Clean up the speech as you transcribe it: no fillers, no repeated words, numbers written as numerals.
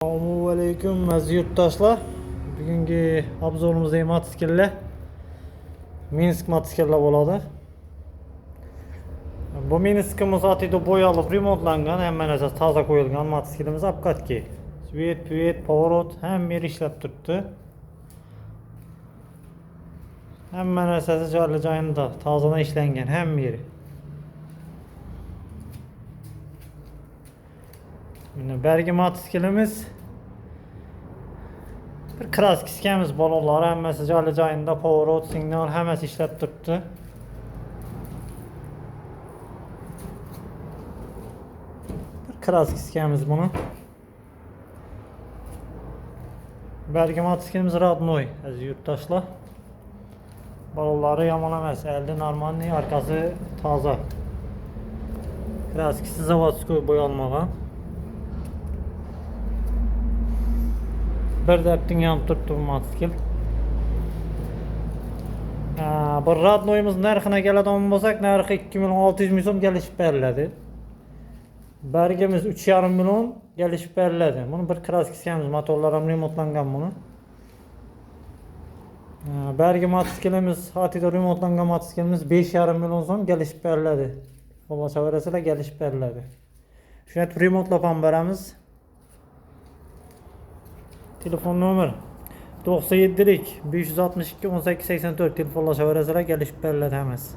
Assalamualaikum aziz yurtdoshlar. Bugungi obzorimizdagi mototsikllar Minsk mototsikllar bo'ladi. Bu Minskimiz atida bo'yalib remontlangan, hamma narsa toza qo'yilgan mototsiklimiz apkatki. Svet, püvet, pоворot hamma yeri ishlab turibdi. Hamma narsasi joyida, tozadan ishlangan hamma yeri. Bergi mototsiklimiz bir krask iskamiz balonlar hammasi joyida, pоворот, signal hammasi ishlab turibdi. Bir krask iskamiz buni. Bergi mototsiklimiz Radnoy aziz yurtdoshlar. Balonlari yomon emas, elde normalniy, arkasi toza. Kraskisi zavodskoy bo'yalmagan. Bir deptin yanıp turibdi bu mototsikl. Bu Radnoy'imiz narxına keladigan bo'lsak, narxi 2600 ming so'm kelishib beriladi. Bergimiz 3,5 million kelishib beriladi. Buni bir krask iskamiz, motorlar ham remontlangan buni. Bergi mototsiklimiz, atida remontlangan mototsiklimiz 5,5 million so'm kelishib beriladi. Qo'llasaverasizlar kelishib beriladi. Shuni remontlab ham beramiz. Telefon nomer 97 562 18 84 telefonlashaverasizlar, kelishib beriladi hammasi.